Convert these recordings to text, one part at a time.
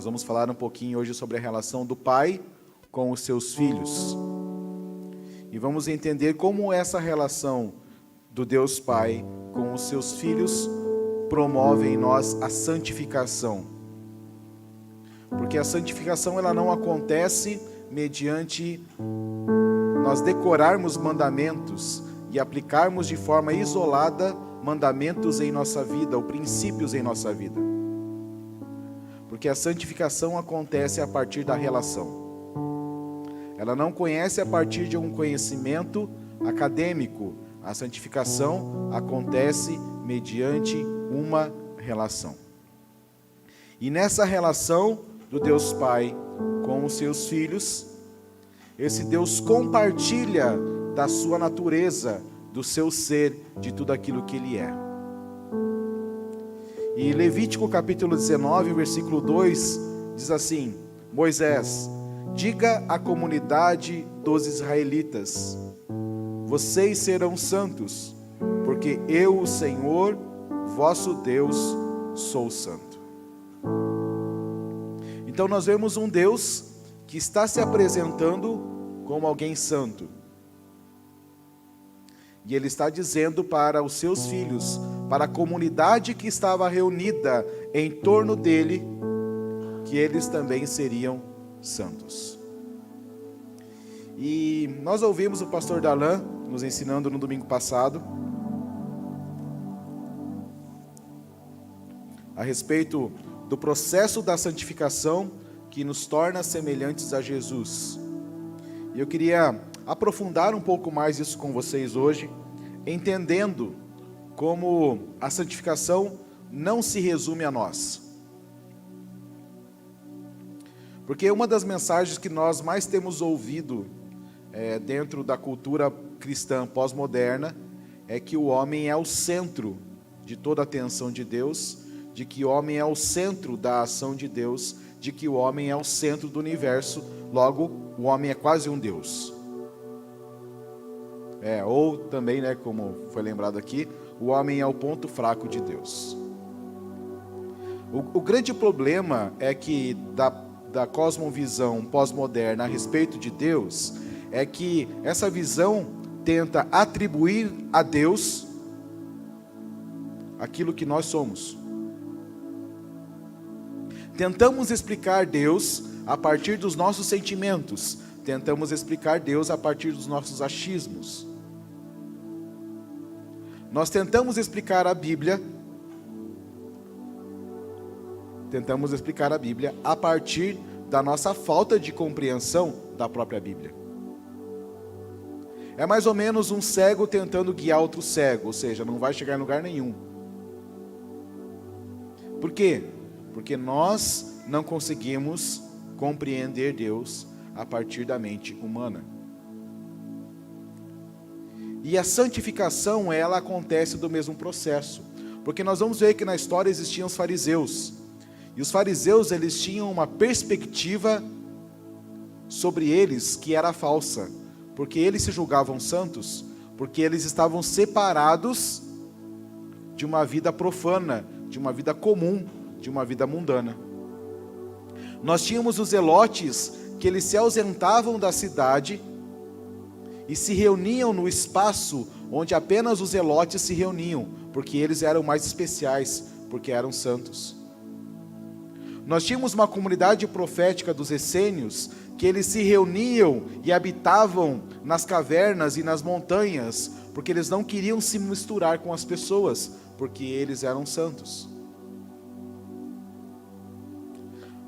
Nós vamos falar um pouquinho hoje sobre a relação do pai com os seus filhos. E vamos entender como essa relação do Deus Pai com os seus filhos promove em nós a santificação. Porque a santificação ela não acontece mediante nós decorarmos mandamentos e aplicarmos de forma isolada mandamentos em nossa vida, ou princípios em nossa vida. Porque a santificação acontece a partir da relação. Ela não conhece a partir de um conhecimento acadêmico. A santificação acontece mediante uma relação. E nessa relação do Deus Pai com os seus filhos, esse Deus compartilha da sua natureza, do seu ser, de tudo aquilo que Ele é. E Levítico capítulo 19, versículo 2, diz assim: Moisés, diga à comunidade dos israelitas: vocês serão santos, porque eu, o Senhor, vosso Deus, sou santo. Então nós vemos um Deus que está se apresentando como alguém santo. E Ele está dizendo para os seus filhos, para a comunidade que estava reunida em torno dele, que eles também seriam santos. E nós ouvimos o pastor Darlan nos ensinando no domingo passado a respeito do processo da santificação que nos torna semelhantes a Jesus. E eu queria aprofundar um pouco mais isso com vocês hoje, entendendo como a santificação não se resume a nós. Porque uma das mensagens que nós mais temos ouvido dentro da cultura cristã pós-moderna é que o homem é o centro de toda a atenção de Deus, de que o homem é o centro da ação de Deus, de que o homem é o centro do universo, logo o homem é quase um Deus. Ou também, como foi lembrado aqui, o homem é o ponto fraco de Deus. O grande problema é que da cosmovisão pós-moderna a respeito de Deus, é que essa visão tenta atribuir a Deus aquilo que nós somos. Tentamos explicar Deus a partir dos nossos sentimentos, tentamos explicar Deus a partir dos nossos achismos. Nós tentamos explicar a Bíblia a partir da nossa falta de compreensão da própria Bíblia. É mais ou menos um cego tentando guiar outro cego, ou seja, não vai chegar em lugar nenhum. Por quê? Porque nós não conseguimos compreender Deus a partir da mente humana. E a santificação, ela acontece do mesmo processo. Porque nós vamos ver que na história existiam os fariseus. E os fariseus, eles tinham uma perspectiva sobre eles que era falsa. Porque eles se julgavam santos, porque eles estavam separados de uma vida profana, de uma vida comum, de uma vida mundana. Nós tínhamos os zelotes, que eles se ausentavam da cidade e se reuniam no espaço onde apenas os zelotes se reuniam, porque eles eram mais especiais, porque eram santos. Nós tínhamos uma comunidade profética dos essênios, que eles se reuniam e habitavam nas cavernas e nas montanhas, porque eles não queriam se misturar com as pessoas, porque eles eram santos.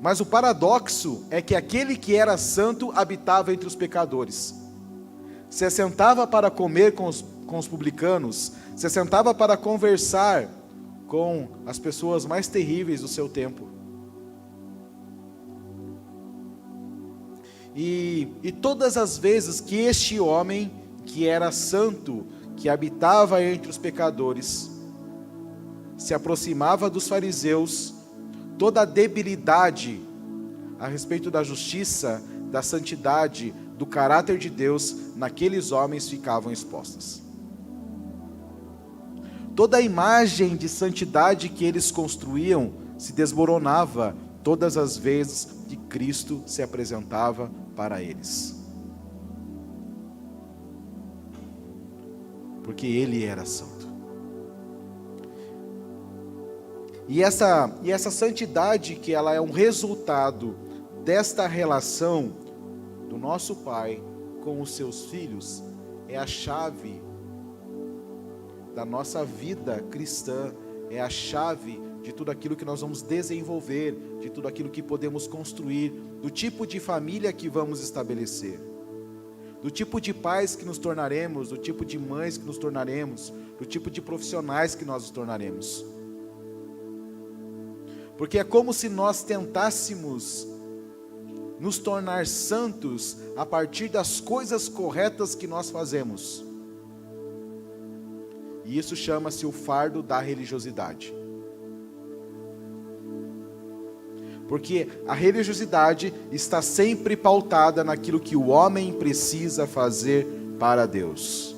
Mas o paradoxo é que aquele que era santo habitava entre os pecadores. Se assentava para comer com os publicanos, se assentava para conversar com as pessoas mais terríveis do seu tempo. E todas as vezes que este homem, que era santo, que habitava entre os pecadores, se aproximava dos fariseus, toda a debilidade a respeito da justiça, da santidade, do caráter de Deus, naqueles homens ficavam expostas. Toda a imagem de santidade que eles construíam se desmoronava todas as vezes que Cristo se apresentava para eles. Porque Ele era santo. E essa santidade, que ela é um resultado desta relação do nosso Pai com os seus filhos, é a chave da nossa vida cristã, é a chave de tudo aquilo que nós vamos desenvolver, de tudo aquilo que podemos construir, do tipo de família que vamos estabelecer, do tipo de pais que nos tornaremos, do tipo de mães que nos tornaremos, do tipo de profissionais que nós nos tornaremos. Porque é como se nós tentássemos nos tornar santos a partir das coisas corretas que nós fazemos. E isso chama-se o fardo da religiosidade. Porque a religiosidade está sempre pautada naquilo que o homem precisa fazer para Deus,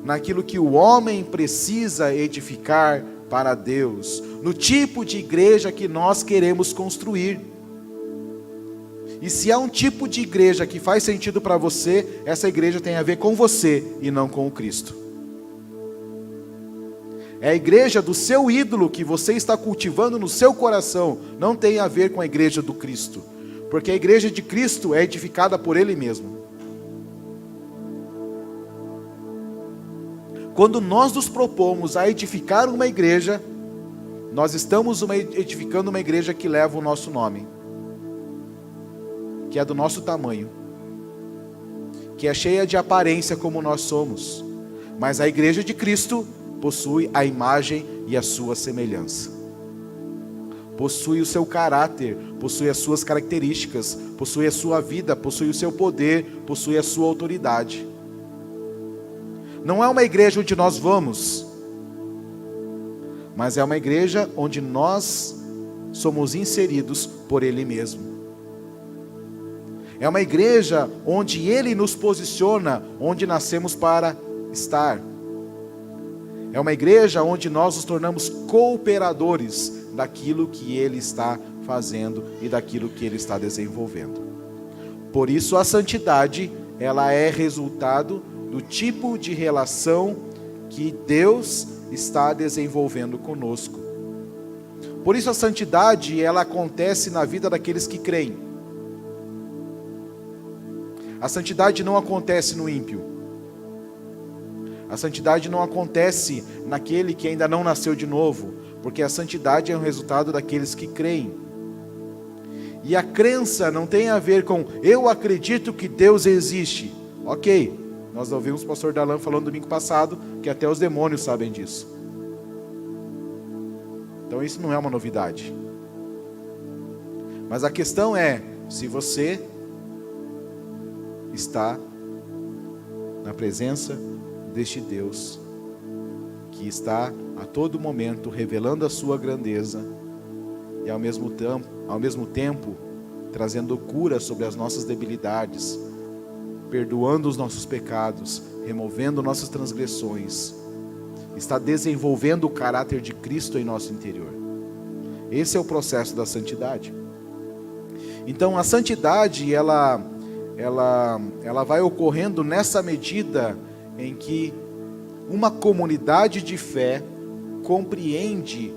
naquilo que o homem precisa edificar para Deus, no tipo de igreja que nós queremos construir. E se há um tipo de igreja que faz sentido para você, essa igreja tem a ver com você e não com o Cristo. É a igreja do seu ídolo que você está cultivando no seu coração, não tem a ver com a igreja do Cristo, porque a igreja de Cristo é edificada por Ele mesmo. Quando nós nos propomos a edificar uma igreja, nós estamos edificando uma igreja que leva o nosso nome, que é do nosso tamanho, que é cheia de aparência como nós somos, mas a igreja de Cristo possui a imagem e a sua semelhança, possui o seu caráter, possui as suas características, possui a sua vida, possui o seu poder, possui a sua autoridade. Não é uma igreja onde nós vamos, mas é uma igreja onde nós somos inseridos por Ele mesmo. É uma igreja onde Ele nos posiciona, onde nascemos para estar. É uma igreja onde nós nos tornamos cooperadores daquilo que Ele está fazendo e daquilo que Ele está desenvolvendo. Por isso a santidade, ela é resultado do tipo de relação que Deus está desenvolvendo conosco. Por isso a santidade, ela acontece na vida daqueles que creem. A santidade não acontece no ímpio. A santidade não acontece naquele que ainda não nasceu de novo, porque a santidade é um resultado daqueles que creem. E a crença não tem a ver com eu acredito que Deus existe. Ok, nós ouvimos o pastor Dalan falando domingo passado que até os demônios sabem disso. Então isso não é uma novidade. Mas a questão é se você está na presença deste Deus que está a todo momento revelando a sua grandeza e ao mesmo tempo trazendo cura sobre as nossas debilidades, perdoando os nossos pecados, removendo nossas transgressões, está desenvolvendo o caráter de Cristo em nosso interior. Esse é o processo da santidade. Então a santidade ela vai ocorrendo nessa medida em que uma comunidade de fé compreende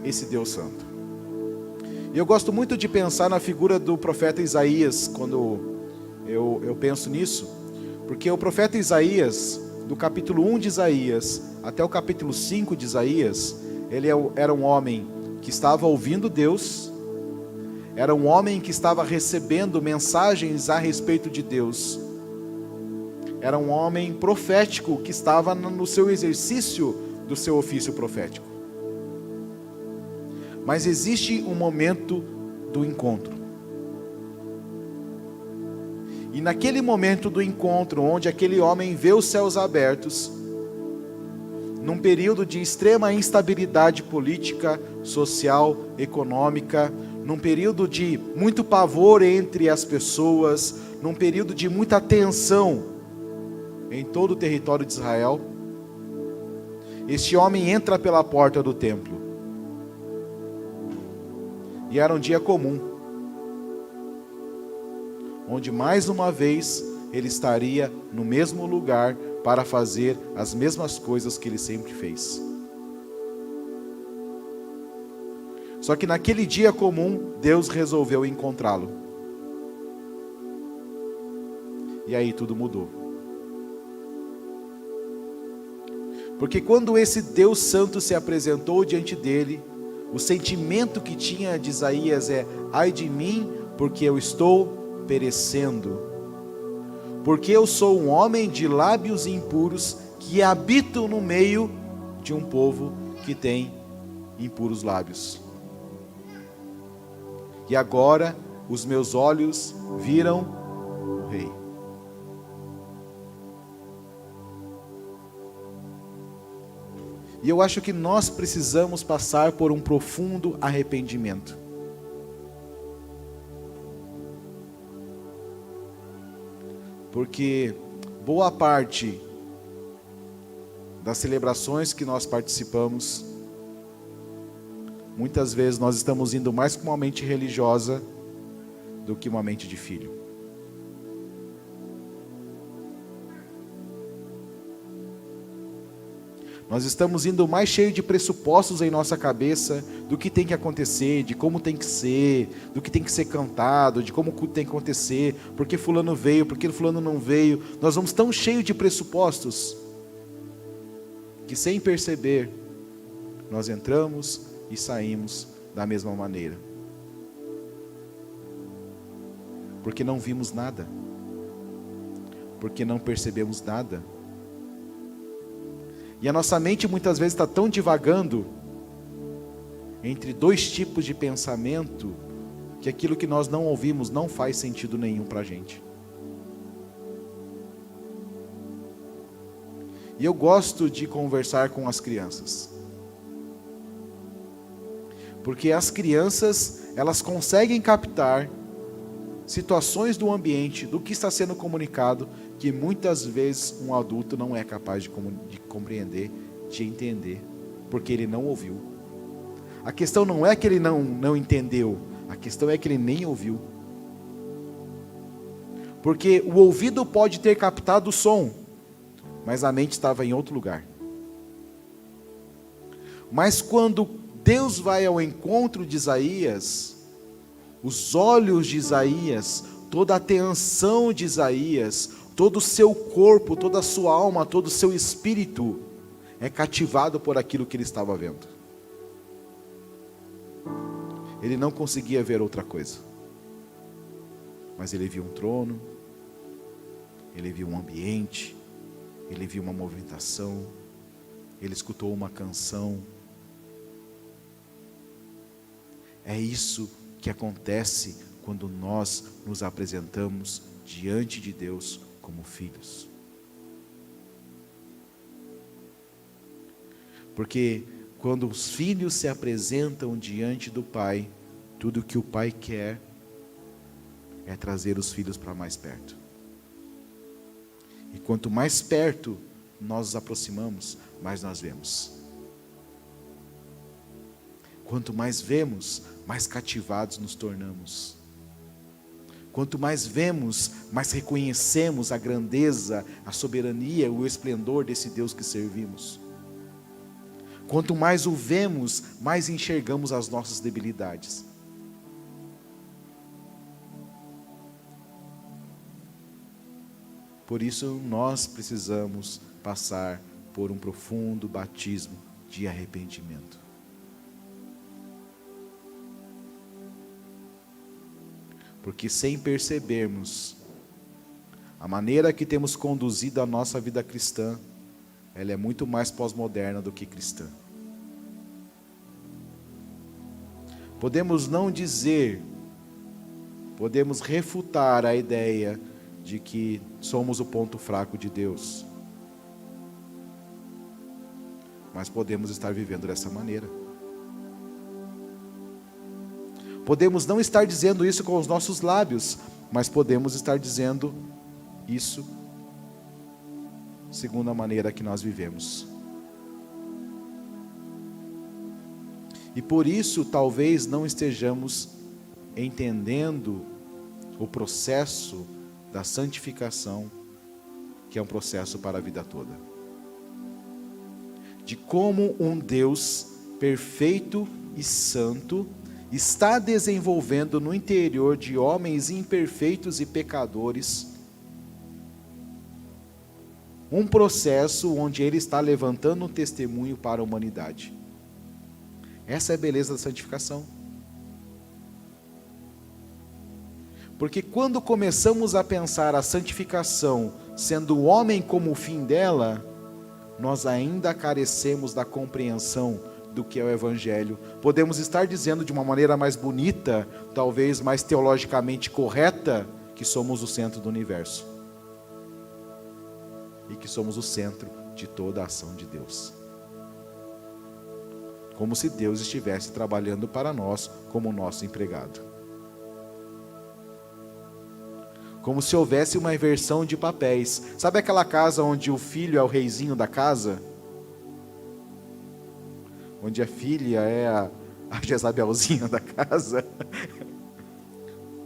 esse Deus Santo. E eu gosto muito de pensar na figura do profeta Isaías, quando eu penso nisso, porque o profeta Isaías, do capítulo 1 de Isaías até o capítulo 5 de Isaías, ele era um homem que estava ouvindo Deus, era um homem que estava recebendo mensagens a respeito de Deus, era um homem profético que estava no seu exercício do seu ofício profético. Mas existe um momento do encontro. E naquele momento do encontro, onde aquele homem vê os céus abertos, num período de extrema instabilidade política, social, econômica, num período de muito pavor entre as pessoas, num período de muita tensão em todo o território de Israel, este homem entra pela porta do templo. E era um dia comum, onde mais uma vez ele estaria no mesmo lugar para fazer as mesmas coisas que ele sempre fez. Só que naquele dia comum, Deus resolveu encontrá-lo. E aí tudo mudou. Porque quando esse Deus Santo se apresentou diante dele, o sentimento que tinha de Isaías é: ai de mim, porque eu estou perecendo. Porque eu sou um homem de lábios impuros, que habito no meio de um povo que tem impuros lábios. E agora os meus olhos viram o Rei. E eu acho que nós precisamos passar por um profundo arrependimento. Porque boa parte das celebrações que nós participamos, muitas vezes nós estamos indo mais com uma mente religiosa do que uma mente de filho. Nós estamos indo mais cheio de pressupostos em nossa cabeça do que tem que acontecer, de como tem que ser, do que tem que ser cantado, de como tem que acontecer, porque fulano veio, porque fulano não veio. Nós vamos tão cheios de pressupostos que, sem perceber, nós entramos e saímos da mesma maneira. Porque não vimos nada, porque não percebemos nada. E a nossa mente muitas vezes está tão divagando entre dois tipos de pensamento, que aquilo que nós não ouvimos não faz sentido nenhum para a gente. E eu gosto de conversar com as crianças, porque as crianças, elas conseguem captar situações do ambiente, do que está sendo comunicado, que muitas vezes um adulto não é capaz de compreender, de entender, porque ele não ouviu. A questão não é que ele não entendeu, a questão é que ele nem ouviu. Porque o ouvido pode ter captado o som, mas a mente estava em outro lugar. Mas quando Deus vai ao encontro de Isaías, os olhos de Isaías, toda a atenção de Isaías, todo o seu corpo, toda a sua alma, todo o seu espírito é cativado por aquilo que ele estava vendo. Ele não conseguia ver outra coisa, mas ele viu um trono, ele viu um ambiente, ele viu uma movimentação, ele escutou uma canção. É isso que acontece quando nós nos apresentamos diante de Deus como filhos. Porque quando os filhos se apresentam diante do Pai, tudo que o Pai quer é trazer os filhos para mais perto. E quanto mais perto nós nos aproximamos, mais nós vemos. Quanto mais vemos, mais cativados nos tornamos. Quanto mais vemos, mais reconhecemos a grandeza, a soberania, o esplendor desse Deus que servimos. Quanto mais o vemos, mais enxergamos as nossas debilidades. Por isso nós precisamos passar por um profundo batismo de arrependimento. Porque sem percebermos, a maneira que temos conduzido a nossa vida cristã, ela é muito mais pós-moderna do que cristã. Podemos não dizer, podemos refutar a ideia de que somos o ponto fraco de Deus, mas podemos estar vivendo dessa maneira. Podemos não estar dizendo isso com os nossos lábios, mas podemos estar dizendo isso segundo a maneira que nós vivemos. E por isso talvez não estejamos entendendo o processo da santificação, que é um processo para a vida toda. De como um Deus perfeito e santo está desenvolvendo no interior de homens imperfeitos e pecadores um processo onde Ele está levantando um testemunho para a humanidade. Essa é a beleza da santificação. Porque quando começamos a pensar a santificação sendo o homem como o fim dela, nós ainda carecemos da compreensão do que é o Evangelho. Podemos estar dizendo de uma maneira mais bonita, talvez mais teologicamente correta, que somos o centro do universo. E que somos o centro de toda a ação de Deus. Como se Deus estivesse trabalhando para nós como nosso empregado. Como se houvesse uma inversão de papéis. Sabe aquela casa onde o filho é o reizinho da casa? Onde a filha é a Jezabelzinha da casa?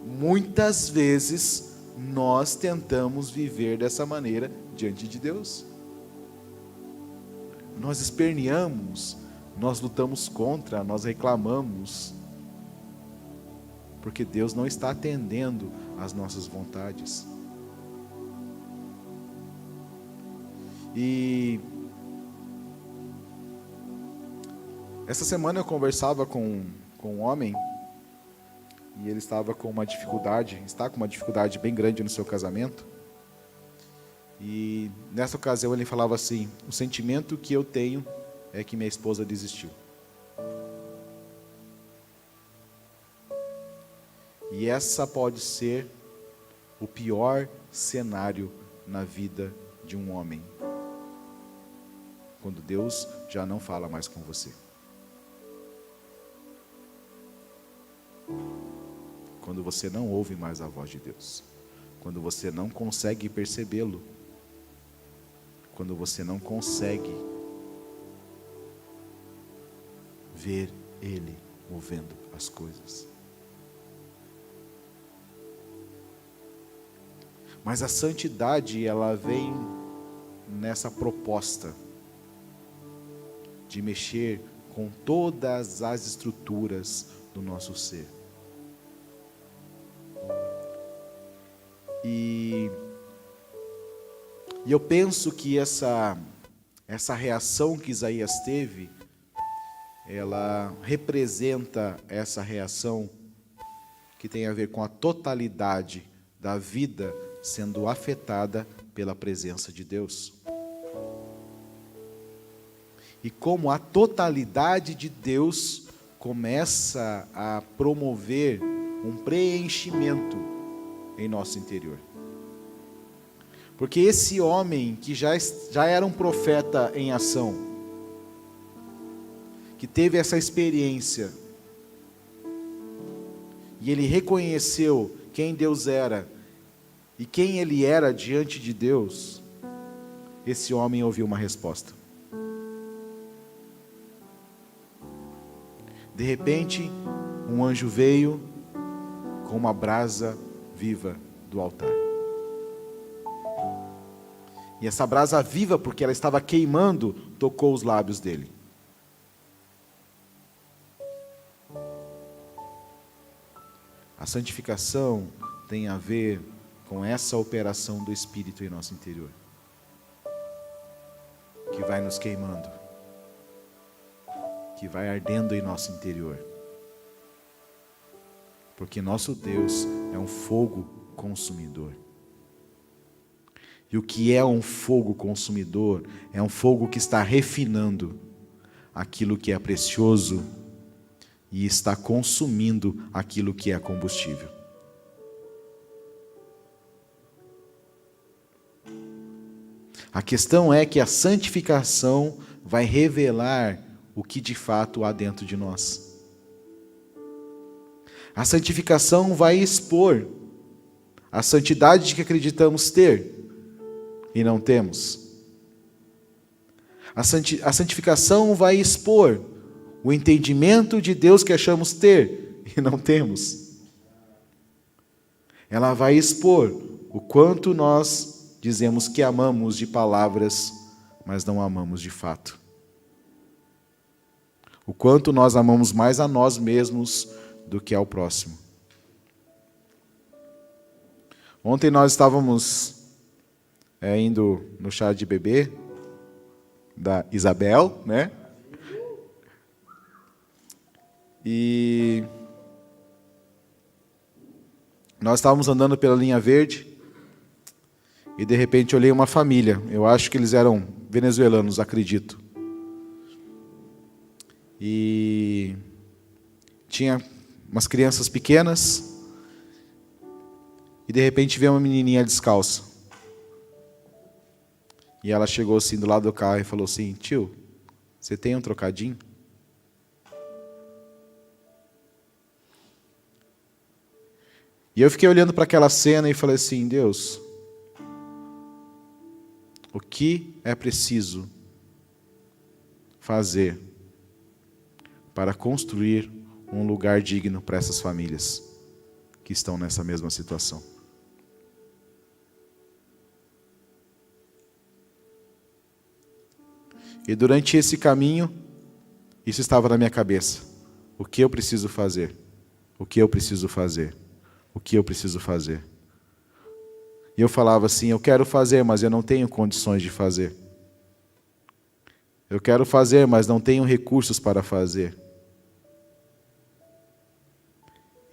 Muitas vezes nós tentamos viver dessa maneira diante de Deus. Nós esperneamos, nós lutamos contra, nós reclamamos, porque Deus não está atendendo às nossas vontades. E essa semana eu conversava com um homem, e ele estava com uma dificuldade, está com uma dificuldade bem grande no seu casamento. E nessa ocasião ele falava assim: o sentimento que eu tenho é que minha esposa desistiu. E essa pode ser o pior cenário na vida de um homem, quando Deus já não fala mais com você. Quando você não ouve mais a voz de Deus. Quando você não consegue percebê-lo. Quando você não consegue ver Ele movendo as coisas. Mas a santidade, ela vem nessa proposta de mexer com todas as estruturas do nosso ser. E eu penso que essa reação que Isaías teve, ela representa essa reação que tem a ver com a totalidade da vida sendo afetada pela presença de Deus. E como a totalidade de Deus começa a promover um preenchimento em nosso interior. Porque esse homem que já era um profeta em ação, que teve essa experiência, e ele reconheceu quem Deus era, e quem ele era diante de Deus, esse homem ouviu uma resposta. De repente, um anjo veio com uma brasa viva do altar. E essa brasa viva, porque ela estava queimando, tocou os lábios dele. A santificação tem a ver com essa operação do Espírito em nosso interior, que vai nos queimando, que vai ardendo em nosso interior. Porque nosso Deus é um fogo consumidor. E o que é um fogo consumidor? É um fogo que está refinando aquilo que é precioso e está consumindo aquilo que é combustível. A questão é que a santificação vai revelar o que de fato há dentro de nós. A santificação vai expor a santidade que acreditamos ter e não temos. A santificação vai expor o entendimento de Deus que achamos ter e não temos. Ela vai expor o quanto nós dizemos que amamos de palavras, mas não amamos de fato. O quanto nós amamos mais a nós mesmos do que ao próximo. Ontem nós estávamos indo no chá de bebê da Isabel, né? E nós estávamos andando pela linha verde e de repente olhei uma família. Eu acho que eles eram venezuelanos, acredito. E tinha umas crianças pequenas e de repente veio uma menininha descalça. E ela chegou assim do lado do carro e falou assim: tio, você tem um trocadinho? E eu fiquei olhando para aquela cena e falei assim: Deus, o que é preciso fazer para construir um lugar digno para essas famílias que estão nessa mesma situação? E durante esse caminho, isso estava na minha cabeça. O que eu preciso fazer? O que eu preciso fazer? O que eu preciso fazer? E eu falava assim: eu quero fazer, mas eu não tenho condições de fazer. Eu quero fazer, mas não tenho recursos para fazer.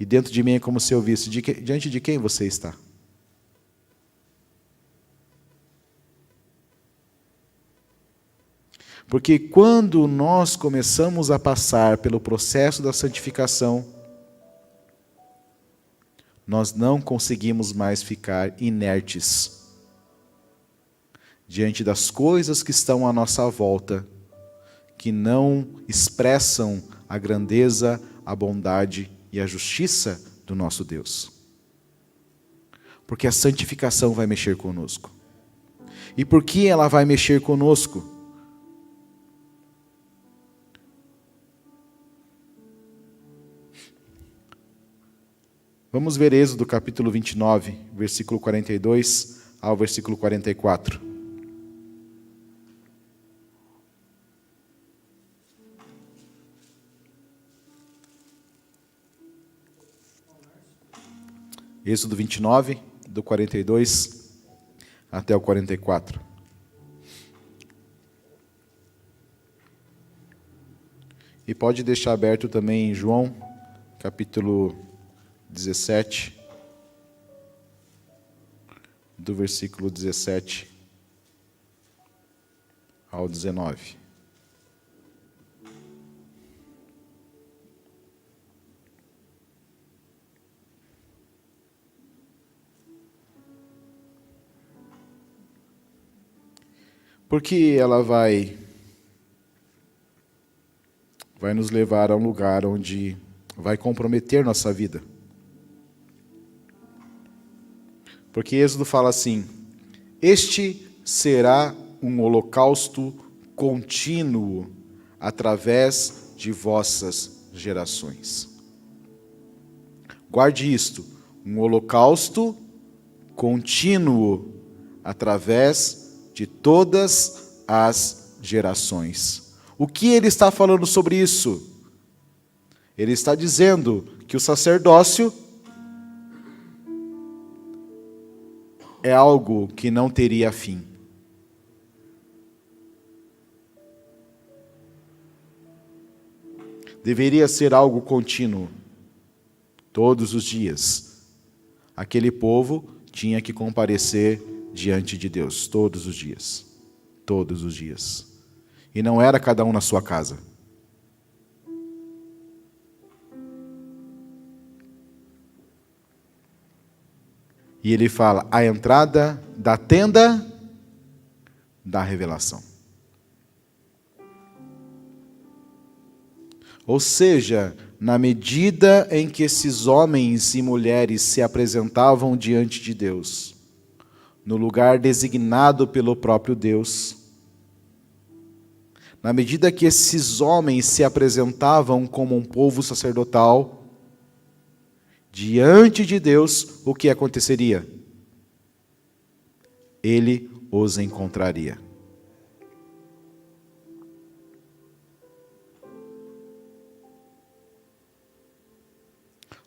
E dentro de mim é como se eu visse: diante de quem você está? Porque quando nós começamos a passar pelo processo da santificação, nós não conseguimos mais ficar inertes diante das coisas que estão à nossa volta, que não expressam a grandeza, a bondade e a justiça do nosso Deus. Porque a santificação vai mexer conosco. E por que ela vai mexer conosco? Vamos ver Êxodo capítulo 29, versículo 42 ao versículo 44. Êxodo 29, do 42 até o 44. E pode deixar aberto também em João, capítulo 17, do versículo 17 ao 19. Porque ela vai nos levar a um lugar onde vai comprometer nossa vida. Porque Êxodo fala assim: este será um holocausto contínuo através de vossas gerações. Guarde isto: um holocausto contínuo através de todas as gerações. O que ele está falando sobre isso? Ele está dizendo que o sacerdócio é algo que não teria fim. Deveria ser algo contínuo, todos os dias. Aquele povo tinha que comparecer diante de Deus, todos os dias. Todos os dias. E não era cada um na sua casa. E ele fala: a entrada da tenda da revelação. Ou seja, na medida em que esses homens e mulheres se apresentavam diante de Deus, no lugar designado pelo próprio Deus, na medida que esses homens se apresentavam como um povo sacerdotal, diante de Deus, o que aconteceria? Ele os encontraria.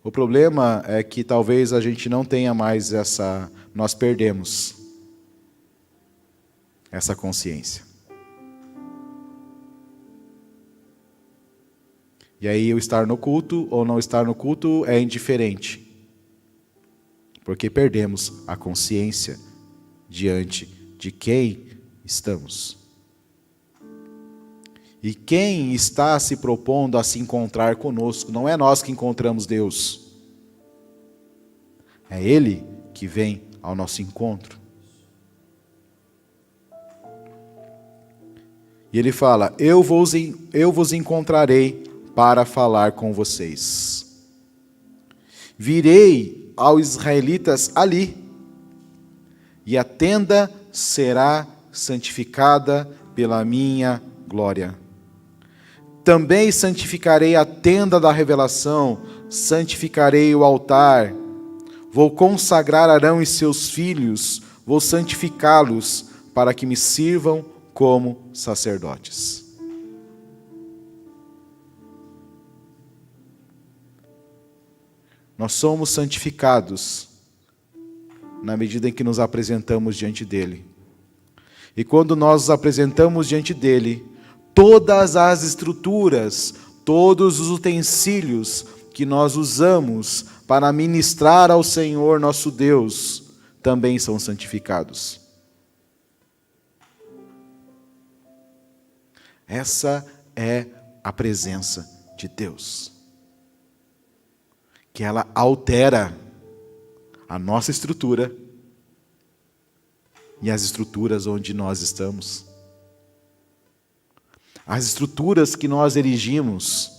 O problema é que talvez a gente não tenha mais nós perdemos essa consciência. E aí o estar no culto ou não estar no culto é indiferente, porque perdemos a consciência diante de quem estamos. E quem está se propondo a se encontrar conosco, não é nós que encontramos Deus. É Ele que vem ao nosso encontro. E Ele fala, eu vos encontrarei para falar com vocês. Virei aos israelitas ali, e a tenda será santificada pela minha glória. Também santificarei a tenda da revelação, santificarei o altar, vou consagrar Arão e seus filhos, vou santificá-los para que me sirvam como sacerdotes. Nós somos santificados na medida em que nos apresentamos diante dele. E quando nós nos apresentamos diante dele, todas as estruturas, todos os utensílios que nós usamos para ministrar ao Senhor nosso Deus, também são santificados. Essa é a presença de Deus, que ela altera a nossa estrutura e as estruturas onde nós estamos. As estruturas que nós erigimos,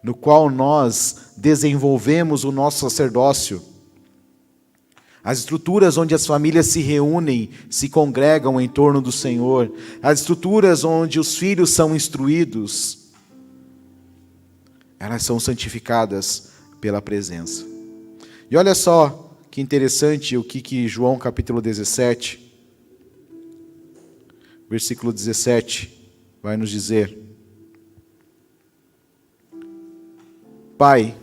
no qual nós desenvolvemos o nosso sacerdócio, as estruturas onde as famílias se reúnem, se congregam em torno do Senhor, as estruturas onde os filhos são instruídos, elas são santificadas pela presença. E olha só que interessante o que João capítulo 17, versículo 17, vai nos dizer. Pai,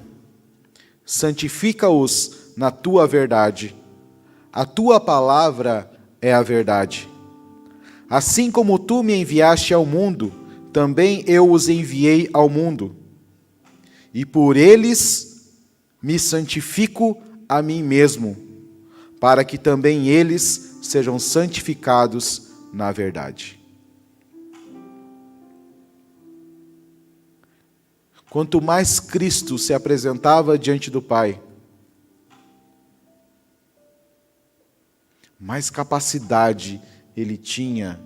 santifica-os na tua verdade. A tua palavra é a verdade. Assim como tu me enviaste ao mundo, também eu os enviei ao mundo. E por eles me santifico a mim mesmo, para que também eles sejam santificados na verdade. Quanto mais Cristo se apresentava diante do Pai, mais capacidade ele tinha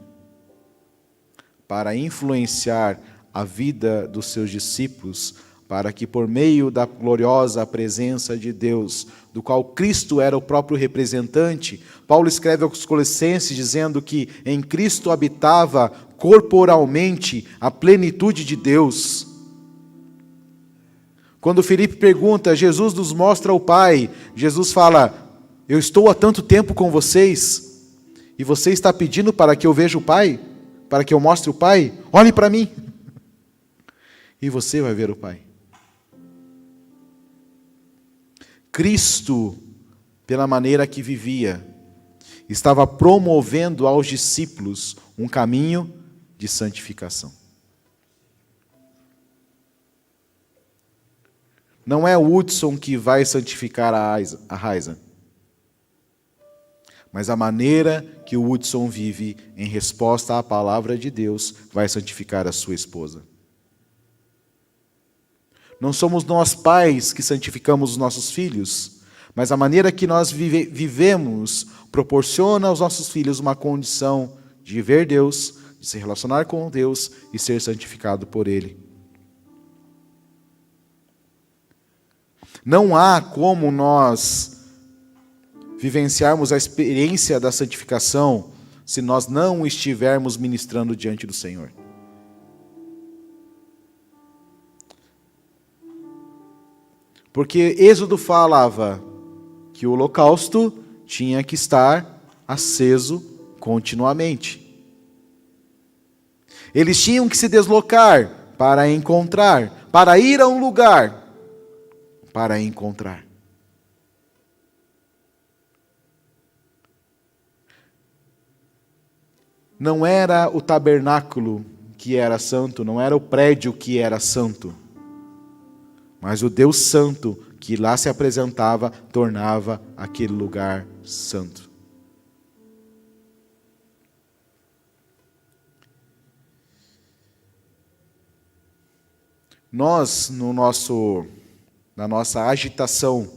para influenciar a vida dos seus discípulos, para que por meio da gloriosa presença de Deus, do qual Cristo era o próprio representante, Paulo escreve aos Colossenses dizendo que em Cristo habitava corporalmente a plenitude de Deus. Quando Filipe pergunta, Jesus nos mostra o Pai, Jesus fala, eu estou há tanto tempo com vocês, e você está pedindo para que eu veja o Pai? Para que eu mostre o Pai? Olhe para mim. E você vai ver o Pai. Cristo, pela maneira que vivia, estava promovendo aos discípulos um caminho de santificação. Não é o Hudson que vai santificar a Raisa, mas a maneira que o Hudson vive em resposta à palavra de Deus vai santificar a sua esposa. Não somos nós pais que santificamos os nossos filhos, mas a maneira que nós vivemos proporciona aos nossos filhos uma condição de ver Deus, de se relacionar com Deus e ser santificado por Ele. Não há como nós vivenciarmos a experiência da santificação se nós não estivermos ministrando diante do Senhor. Porque Êxodo falava que o holocausto tinha que estar aceso continuamente. Eles tinham que se deslocar para encontrar, para ir a um lugar, para encontrar. Não era o tabernáculo que era santo, não era o prédio que era santo, mas o Deus Santo que lá se apresentava, tornava aquele lugar santo. Nós, na nossa agitação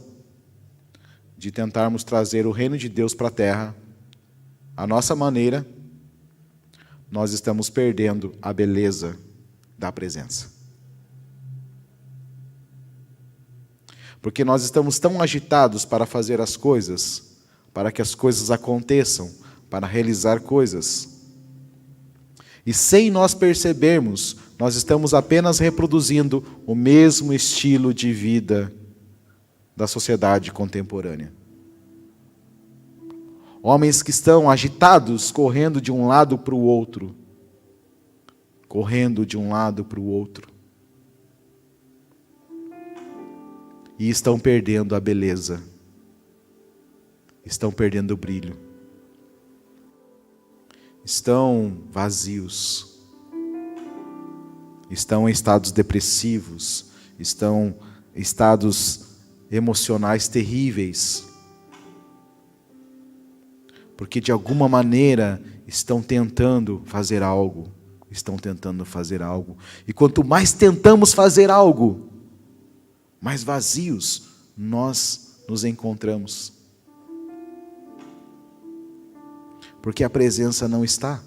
de tentarmos trazer o reino de Deus para a terra, a nossa maneira, nós estamos perdendo a beleza da presença. Porque nós estamos tão agitados para fazer as coisas, para que as coisas aconteçam, para realizar coisas. E sem nós percebermos, nós estamos apenas reproduzindo o mesmo estilo de vida da sociedade contemporânea. Homens que estão agitados, correndo de um lado para o outro. Correndo de um lado para o outro. E estão perdendo a beleza. Estão perdendo o brilho. Estão vazios. Estão em estados depressivos. Estão em estados emocionais terríveis. Porque de alguma maneira estão tentando fazer algo. Estão tentando fazer algo. E quanto mais tentamos fazer algo, mais vazios nós nos encontramos. Porque a presença não está.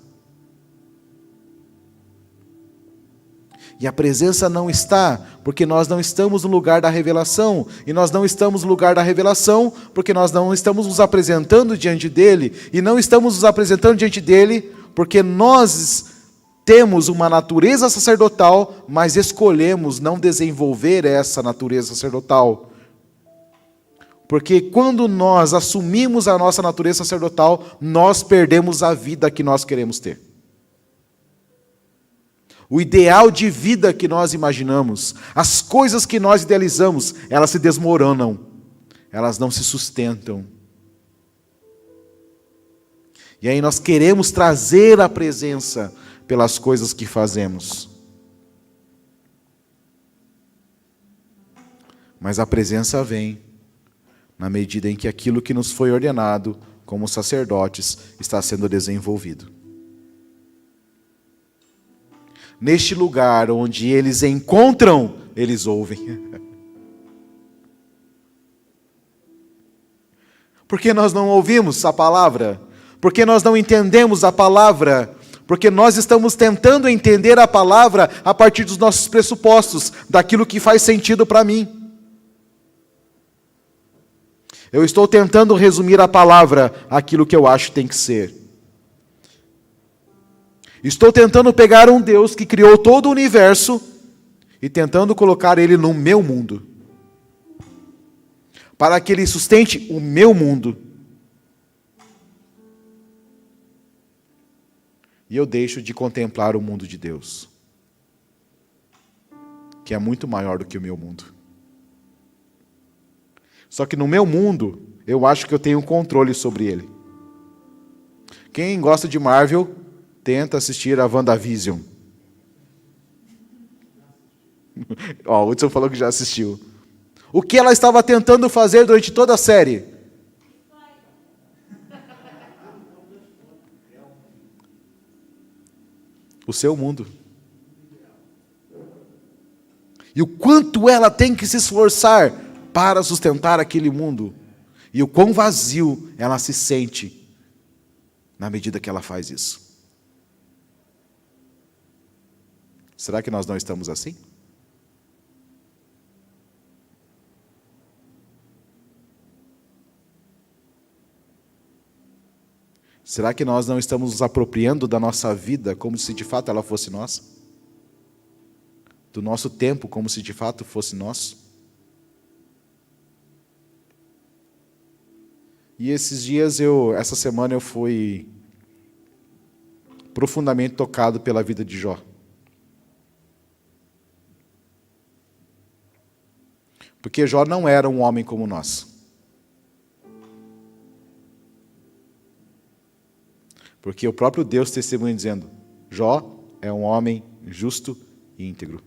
E a presença não está porque nós não estamos no lugar da revelação. E nós não estamos no lugar da revelação porque nós não estamos nos apresentando diante dele. E não estamos nos apresentando diante dele porque nós temos uma natureza sacerdotal, mas escolhemos não desenvolver essa natureza sacerdotal. Porque quando nós assumimos a nossa natureza sacerdotal, nós perdemos a vida que nós queremos ter. O ideal de vida que nós imaginamos, as coisas que nós idealizamos, elas se desmoronam, elas não se sustentam. E aí nós queremos trazer a presença pelas coisas que fazemos. Mas a presença vem na medida em que aquilo que nos foi ordenado como sacerdotes está sendo desenvolvido. Neste lugar onde eles encontram, eles ouvem. Por que nós não ouvimos a palavra? Por que nós não entendemos a palavra? Porque nós estamos tentando entender a palavra a partir dos nossos pressupostos, daquilo que faz sentido para mim. Eu estou tentando resumir a palavra àquilo que eu acho que tem que ser. Estou tentando pegar um Deus que criou todo o universo e tentando colocar ele no meu mundo. Para que ele sustente o meu mundo. E eu deixo de contemplar o mundo de Deus, que é muito maior do que o meu mundo. Só que no meu mundo, eu acho que eu tenho controle sobre ele. Quem gosta de Marvel, tenta assistir a WandaVision. O Hudson falou que já assistiu. O que ela estava tentando fazer durante toda a série? O seu mundo. E o quanto ela tem que se esforçar para sustentar aquele mundo. E o quão vazio ela se sente na medida que ela faz isso. Será que nós não estamos assim? Será que nós não estamos nos apropriando da nossa vida como se de fato ela fosse nossa? Do nosso tempo como se de fato fosse nosso? E essa semana eu fui profundamente tocado pela vida de Jó. Porque Jó não era um homem como nós. Porque o próprio Deus testemunha dizendo: Jó é um homem justo e íntegro.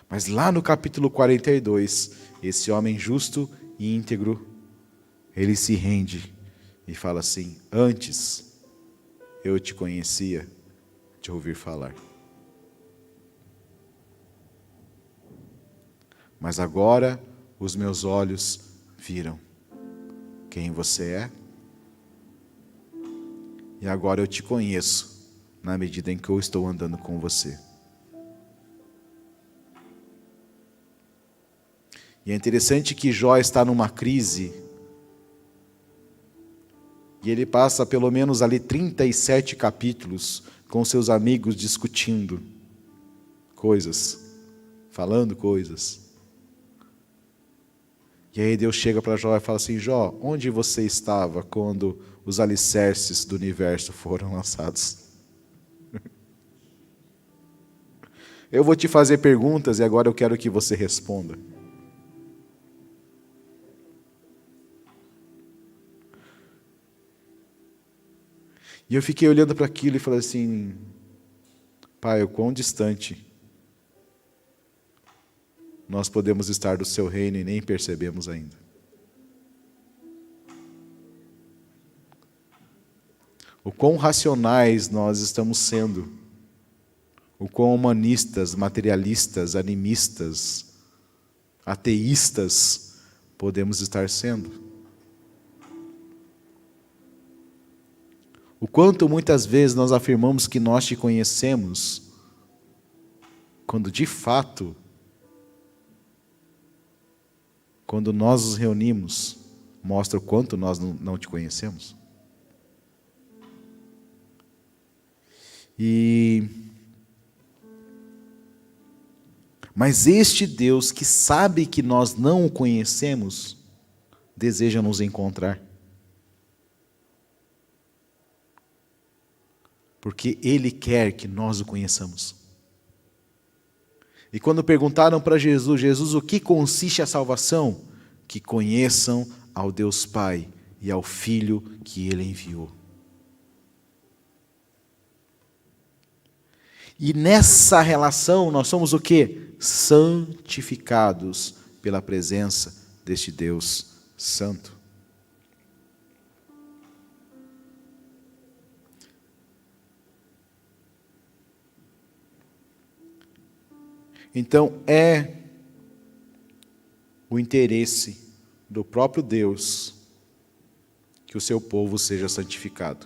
Mas lá no capítulo 42, esse homem justo e íntegro, ele se rende e fala assim: antes eu te conhecia de ouvir falar. Mas agora os meus olhos viram quem você é. E agora eu te conheço na medida em que eu estou andando com você. E é interessante que Jó está numa crise. E ele passa pelo menos ali 37 capítulos com seus amigos discutindo coisas, falando coisas. E aí Deus chega para Jó e fala assim: Jó, onde você estava quando os alicerces do universo foram lançados? Eu vou te fazer perguntas e agora eu quero que você responda. E eu fiquei olhando para aquilo e falei assim: Pai, o quão distante nós podemos estar do seu reino e nem percebemos ainda. O quão racionais nós estamos sendo, o quão humanistas, materialistas, animistas, ateístas podemos estar sendo. O quanto muitas vezes nós afirmamos que nós te conhecemos, quando de fato, quando nós nos reunimos, mostra o quanto nós não te conhecemos. Mas este Deus que sabe que nós não o conhecemos, deseja nos encontrar. Porque Ele quer que nós o conheçamos. E quando perguntaram para Jesus: Jesus, o que consiste a salvação? Que conheçam ao Deus Pai e ao Filho que Ele enviou. E nessa relação nós somos o quê? Santificados pela presença deste Deus Santo. Então, é o interesse do próprio Deus que o seu povo seja santificado.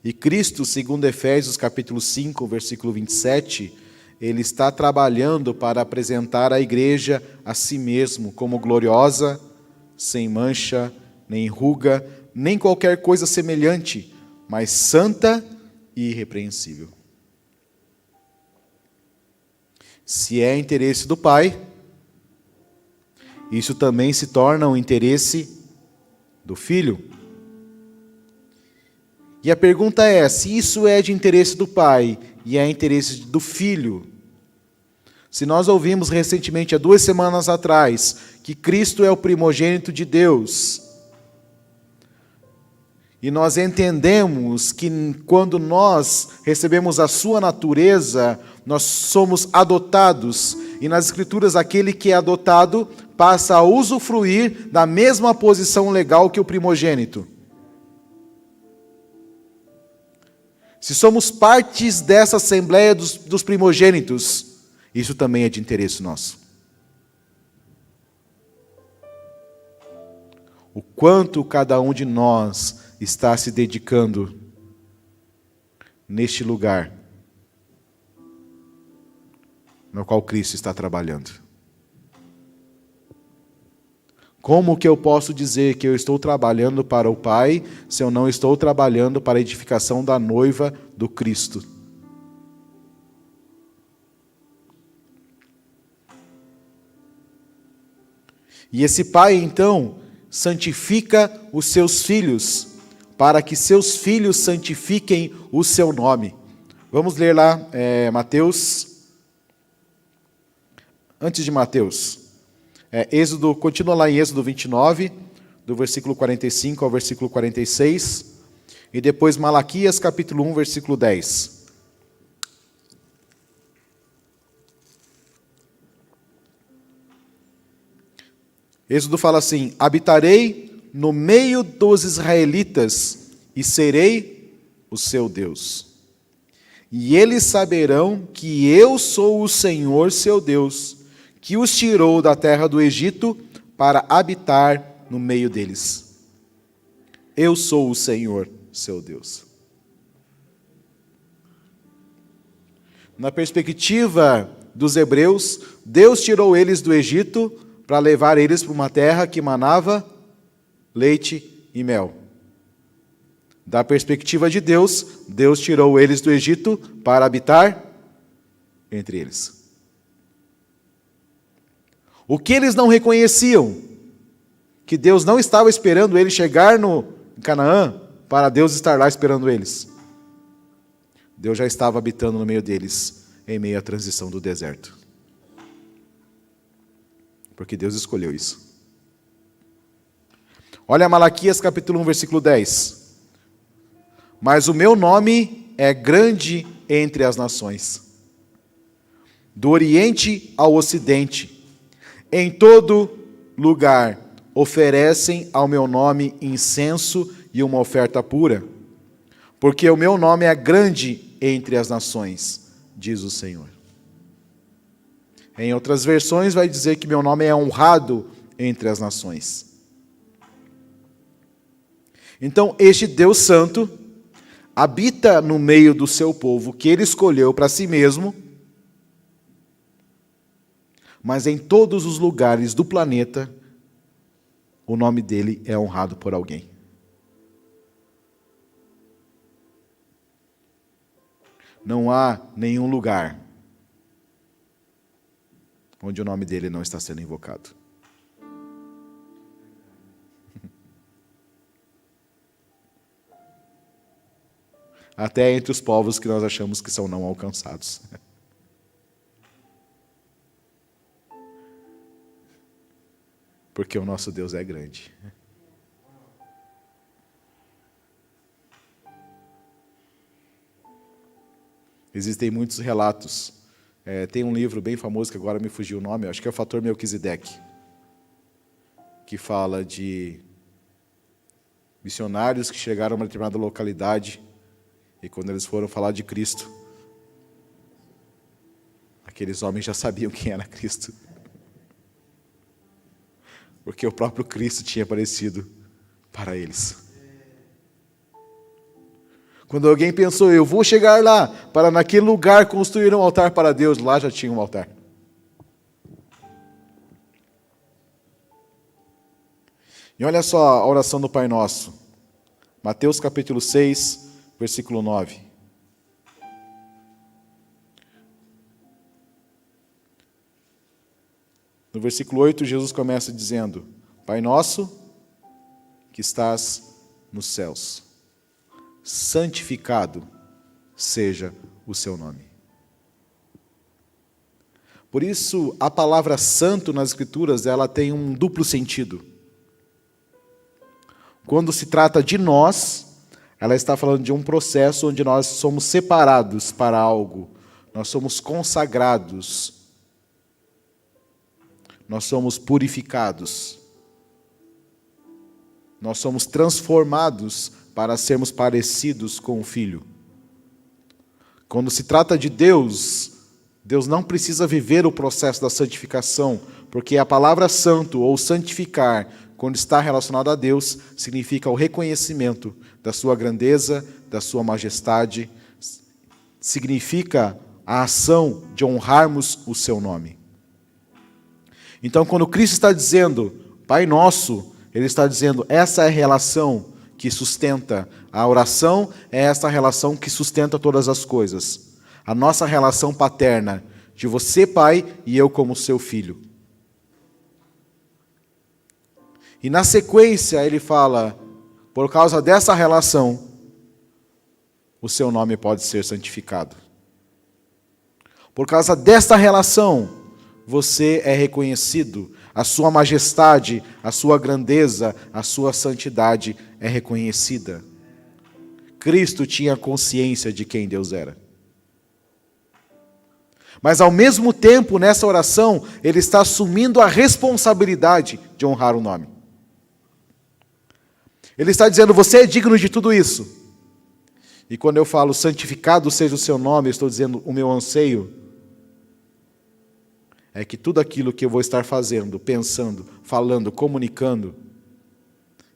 E Cristo, segundo Efésios capítulo 5, versículo 27, Ele está trabalhando para apresentar a igreja a si mesmo como gloriosa, sem mancha, nem ruga, nem qualquer coisa semelhante, mas santa e irrepreensível. Se é interesse do Pai, isso também se torna um interesse do Filho. E a pergunta é, se isso é de interesse do Pai e é interesse do Filho, se nós ouvimos recentemente, há 2 semanas atrás, que Cristo é o primogênito de Deus, e nós entendemos que quando nós recebemos a sua natureza, nós somos adotados, e nas Escrituras aquele que é adotado passa a usufruir da mesma posição legal que o primogênito. Se somos partes dessa assembleia dos primogênitos, isso também é de interesse nosso. O quanto cada um de nós está se dedicando neste lugar no qual Cristo está trabalhando. Como que eu posso dizer que eu estou trabalhando para o Pai se eu não estou trabalhando para a edificação da noiva do Cristo? E esse Pai, então, santifica os seus filhos, para que seus filhos santifiquem o seu nome. Vamos ler lá Mateus. Antes de Mateus, Êxodo, continua lá em Êxodo 29, do versículo 45 ao versículo 46, e depois Malaquias capítulo 1, versículo 10. Êxodo fala assim: habitarei no meio dos israelitas e serei o seu Deus. E eles saberão que eu sou o Senhor seu Deus, que os tirou da terra do Egito para habitar no meio deles. Eu sou o Senhor seu Deus. Na perspectiva dos hebreus, Deus tirou eles do Egito para levar eles para uma terra que manava leite e mel. Da perspectiva de Deus, Deus tirou eles do Egito para habitar entre eles. O que eles não reconheciam? Que Deus não estava esperando eles chegar no Canaã para Deus estar lá esperando eles. Deus já estava habitando no meio deles, em meio à transição do deserto. Porque Deus escolheu isso. Olha Malaquias capítulo 1, versículo 10. Mas o meu nome é grande entre as nações, do Oriente ao Ocidente. Em todo lugar oferecem ao meu nome incenso e uma oferta pura, porque o meu nome é grande entre as nações, diz o Senhor. Em outras versões vai dizer que meu nome é honrado entre as nações. Então, este Deus Santo habita no meio do seu povo, que ele escolheu para si mesmo, mas em todos os lugares do planeta, o nome dele é honrado por alguém. Não há nenhum lugar onde o nome dele não está sendo invocado. Até entre os povos que nós achamos que são não alcançados. Porque o nosso Deus é grande. Existem muitos relatos. Tem um livro bem famoso, que agora me fugiu o nome, acho que é o Fator Melquisedeque, que fala de missionários que chegaram a uma determinada localidade e quando eles foram falar de Cristo, aqueles homens já sabiam quem era Cristo. Porque o próprio Cristo tinha aparecido para eles. Quando alguém pensou, eu vou chegar lá, para naquele lugar construir um altar para Deus, lá já tinha um altar. E olha só a oração do Pai Nosso. Mateus capítulo 6, versículo 9. No versículo 8, Jesus começa dizendo: Pai nosso, que estás nos céus, santificado seja o seu nome. Por isso, a palavra santo nas Escrituras, ela tem um duplo sentido. Quando se trata de nós, ela está falando de um processo onde nós somos separados para algo, nós somos consagrados, nós somos purificados, nós somos transformados para sermos parecidos com o Filho. Quando se trata de Deus, Deus não precisa viver o processo da santificação, porque a palavra santo ou santificar, quando está relacionado a Deus, significa o reconhecimento da sua grandeza, da sua majestade, significa a ação de honrarmos o seu nome. Então, quando Cristo está dizendo, Pai Nosso, ele está dizendo, essa é a relação que sustenta. A oração é essa relação que sustenta todas as coisas. A nossa relação paterna, de você, pai, e eu como seu filho. E na sequência ele fala, por causa dessa relação, o seu nome pode ser santificado. Por causa desta relação, você é reconhecido, a sua majestade, a sua grandeza, a sua santidade é reconhecida. Cristo tinha consciência de quem Deus era. Mas ao mesmo tempo, nessa oração, ele está assumindo a responsabilidade de honrar o nome. Ele está dizendo, você é digno de tudo isso. E quando eu falo, santificado seja o seu nome, eu estou dizendo, o meu anseio é que tudo aquilo que eu vou estar fazendo, pensando, falando, comunicando,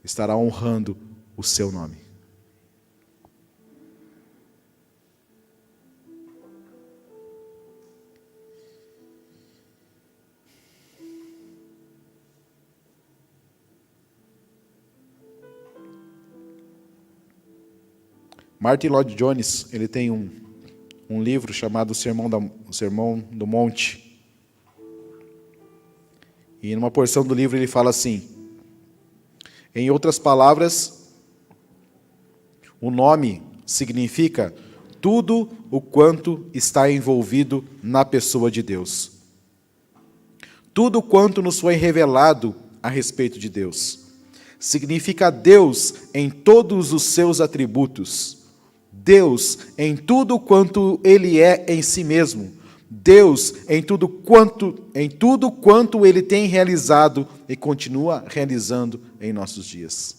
estará honrando o seu nome. Martin Lloyd-Jones, ele tem um livro chamado Sermão do Monte. E numa porção do livro ele fala assim, em outras palavras, o nome significa tudo o quanto está envolvido na pessoa de Deus. Tudo quanto nos foi revelado a respeito de Deus. Significa Deus em todos os seus atributos. Deus em tudo quanto Ele é em si mesmo. Deus em tudo quanto Ele tem realizado e continua realizando em nossos dias.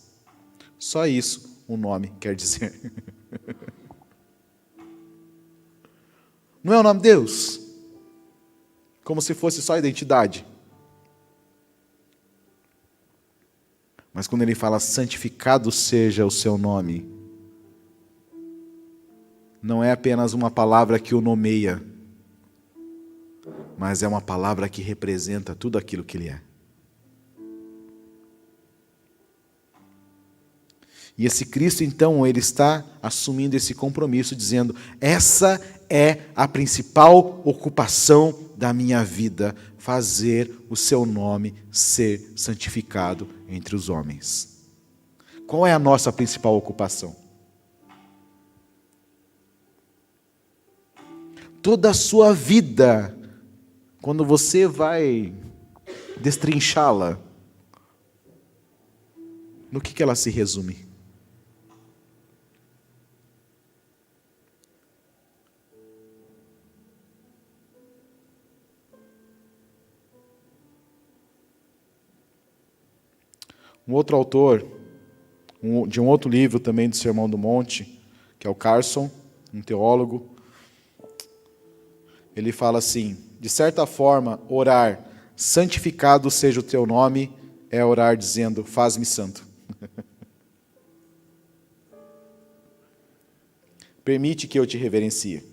Só isso o nome quer dizer. Não é o nome Deus? Como se fosse só a identidade. Mas quando ele fala, santificado seja o seu nome, não é apenas uma palavra que o nomeia, mas é uma palavra que representa tudo aquilo que ele é. E esse Cristo, então, ele está assumindo esse compromisso, dizendo, essa é a principal ocupação da minha vida, fazer o seu nome ser santificado entre os homens. Qual é a nossa principal ocupação? Toda a sua vida, quando você vai destrinchá-la, no que ela se resume? Um outro autor, de um outro livro também do Sermão do Monte, que é o Carson, um teólogo, ele fala assim, de certa forma, orar, santificado seja o teu nome, é orar dizendo, faz-me santo. Permite que eu te reverencie.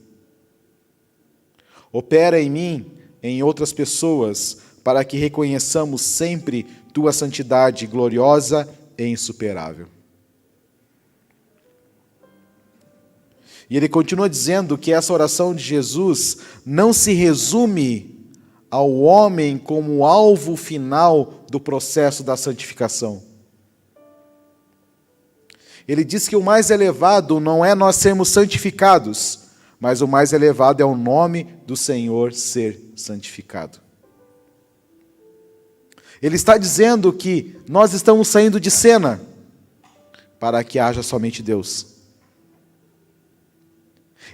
Opera em mim, em outras pessoas, para que reconheçamos sempre tua santidade gloriosa e insuperável. E ele continua dizendo que essa oração de Jesus não se resume ao homem como alvo final do processo da santificação. Ele diz que o mais elevado não é nós sermos santificados, mas o mais elevado é o nome do Senhor ser santificado. Ele está dizendo que nós estamos saindo de cena para que haja somente Deus.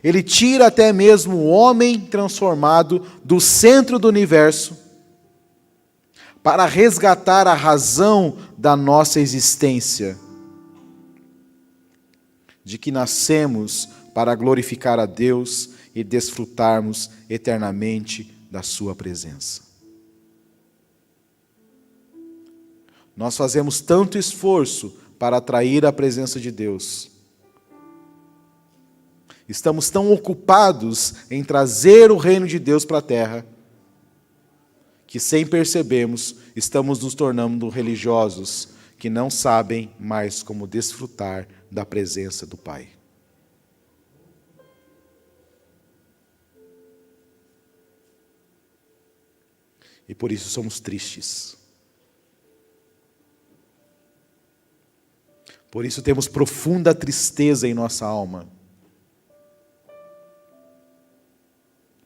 Ele tira até mesmo o homem transformado do centro do universo para resgatar a razão da nossa existência, de que nascemos para glorificar a Deus e desfrutarmos eternamente da sua presença. Nós fazemos tanto esforço para atrair a presença de Deus. Estamos tão ocupados em trazer o reino de Deus para a terra, que sem percebermos, estamos nos tornando religiosos que não sabem mais como desfrutar da presença do Pai. E por isso somos tristes. Por isso temos profunda tristeza em nossa alma.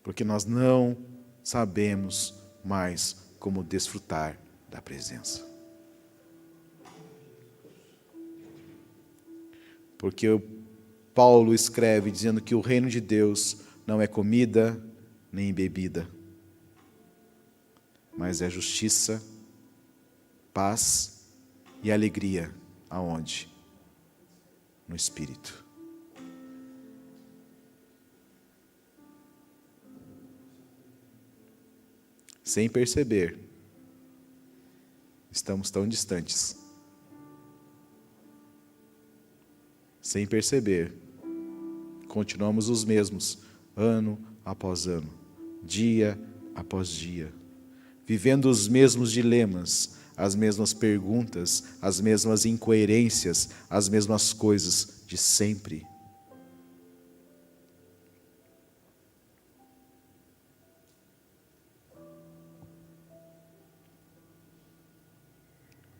Porque nós não sabemos mais como desfrutar da presença. Porque Paulo escreve dizendo que o reino de Deus não é comida nem bebida, mas é justiça, paz e alegria. Aonde? No Espírito. Sem perceber, estamos tão distantes. Sem perceber, continuamos os mesmos, ano após ano, dia após dia, vivendo os mesmos dilemas, as mesmas perguntas, as mesmas incoerências, as mesmas coisas de sempre.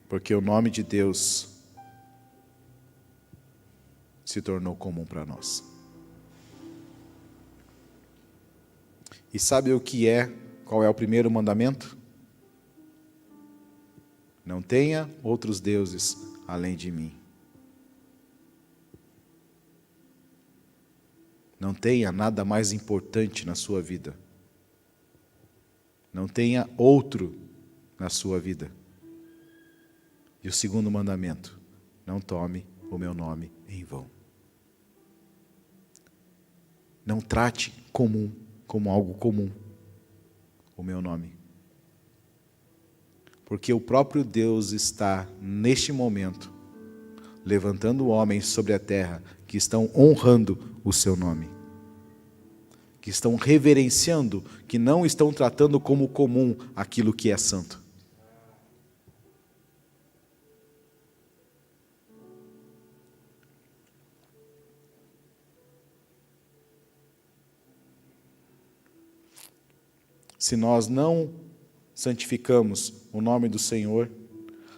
Porque o nome de Deus se tornou comum para nós. E sabe qual é o primeiro mandamento? Não tenha outros deuses além de mim. Não tenha nada mais importante na sua vida. Não tenha outro na sua vida. E o segundo mandamento: não tome o meu nome em vão. Não trate como algo comum o meu nome. Porque o próprio Deus está, neste momento, levantando homens sobre a terra que estão honrando o seu nome. Que estão reverenciando, que não estão tratando como comum aquilo que é santo. Se nós não santificamos o nome do Senhor,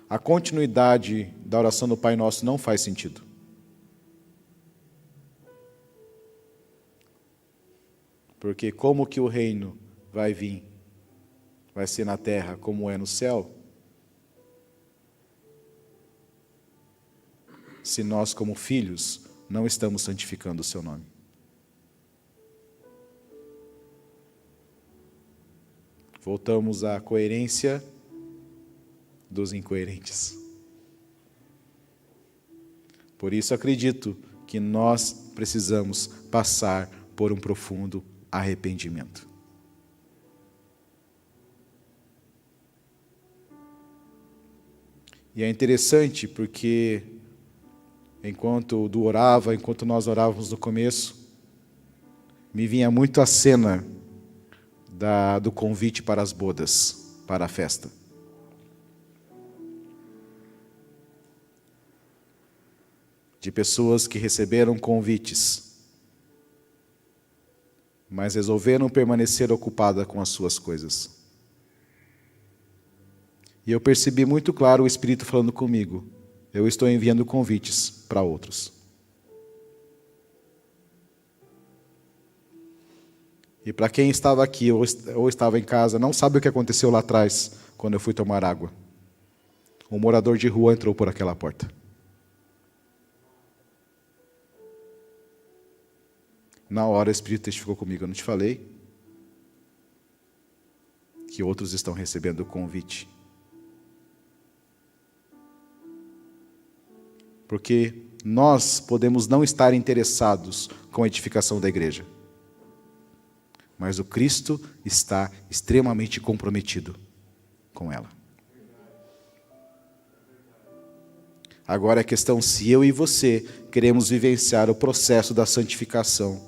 a continuidade da oração do Pai Nosso não faz sentido. Porque como que o reino vai vir? Vai ser na terra como é no céu? Se nós, como filhos, não estamos santificando o seu nome. Voltamos à coerência dos incoerentes. Por isso acredito que nós precisamos passar por um profundo arrependimento. E é interessante porque enquanto nós orávamos no começo, me vinha muito a cena do convite para as bodas, para a festa. De pessoas que receberam convites, mas resolveram permanecer ocupadas com as suas coisas. E eu percebi muito claro o Espírito falando comigo: eu estou enviando convites para outros. E para quem estava aqui ou estava em casa, não sabe o que aconteceu lá atrás, quando eu fui tomar água. Um morador de rua entrou por aquela porta. Na hora o Espírito testificou comigo: eu não te falei que outros estão recebendo o convite? Porque nós podemos não estar interessados com a edificação da igreja, mas o Cristo está extremamente comprometido com ela. Agora é questão se eu e você queremos vivenciar o processo da santificação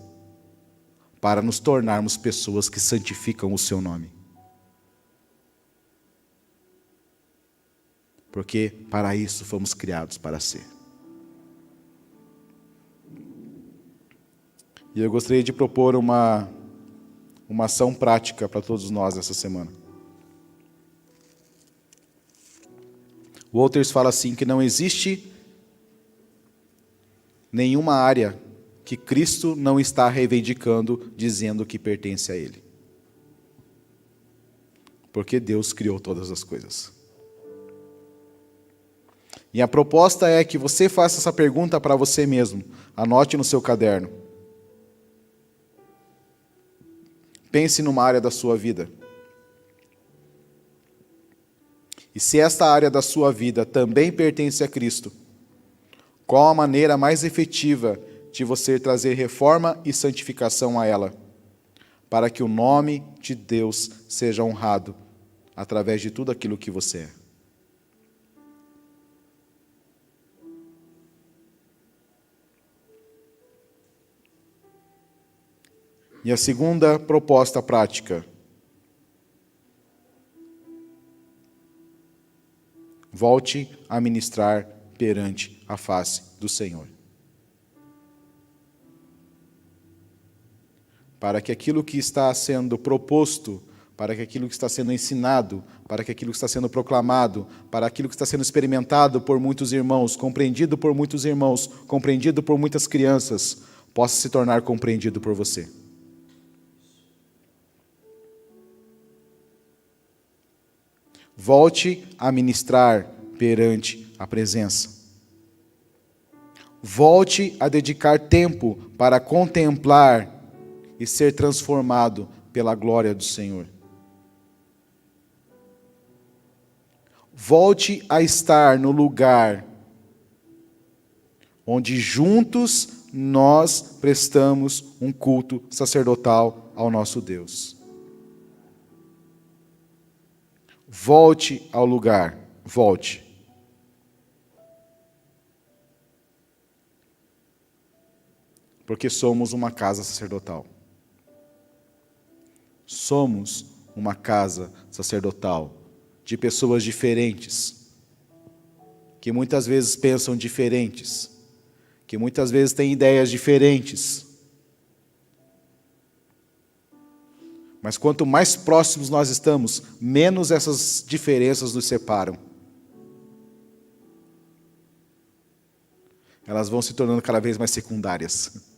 para nos tornarmos pessoas que santificam o seu nome. porque para isso fomos criados para ser. E eu gostaria de propor uma ação prática para todos nós essa semana. Walters fala assim, que não existe nenhuma área que Cristo não está reivindicando, dizendo que pertence a Ele. Porque Deus criou todas as coisas. E a proposta é que você faça essa pergunta para você mesmo. Anote no seu caderno. Pense numa área da sua vida. E se esta área da sua vida também pertence a Cristo, qual a maneira mais efetiva de você trazer reforma e santificação a ela, para que o nome de Deus seja honrado através de tudo aquilo que você é? E a segunda proposta prática: volte a ministrar perante a face do Senhor. Para que aquilo que está sendo proposto, para que aquilo que está sendo ensinado, para que aquilo que está sendo proclamado, para aquilo que está sendo experimentado por muitos irmãos, compreendido por muitos irmãos, compreendido por muitas crianças, possa se tornar compreendido por você. Volte a ministrar perante a presença. Volte a dedicar tempo para contemplar e ser transformado pela glória do Senhor. Volte a estar no lugar onde juntos nós prestamos um culto sacerdotal ao nosso Deus. Volte ao lugar, volte. Porque somos uma casa sacerdotal. Somos uma casa sacerdotal de pessoas diferentes, que muitas vezes pensam diferentes, que muitas vezes têm ideias diferentes. Mas quanto mais próximos nós estamos, menos essas diferenças nos separam. Elas vão se tornando cada vez mais secundárias.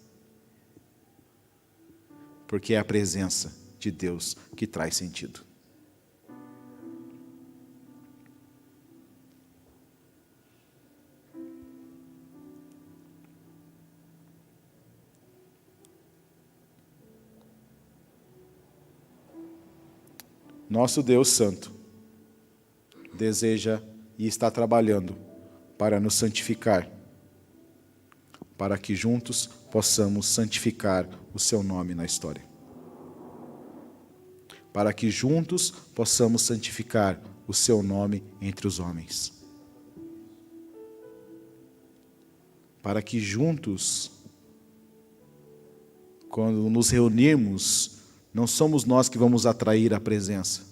Porque é a presença de Deus que traz sentido. Nosso Deus Santo deseja e está trabalhando para nos santificar, para que juntos possamos santificar o seu nome na história. Para que juntos possamos santificar o seu nome entre os homens. Para que juntos, quando nos reunirmos, não somos nós que vamos atrair a presença,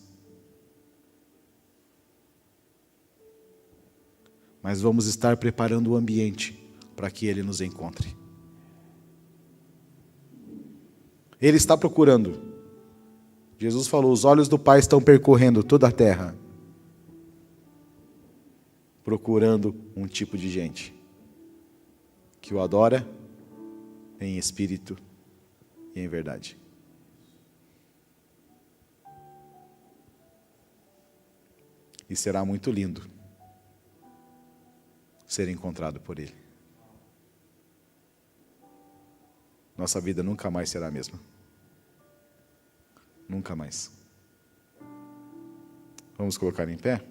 mas vamos estar preparando o ambiente para que Ele nos encontre. Ele está procurando. Jesus falou, os olhos do Pai estão percorrendo toda a terra, procurando um tipo de gente que o adora em espírito e em verdade. E será muito lindo ser encontrado por Ele. Nossa vida nunca mais será a mesma. Nunca mais. Vamos colocar em pé?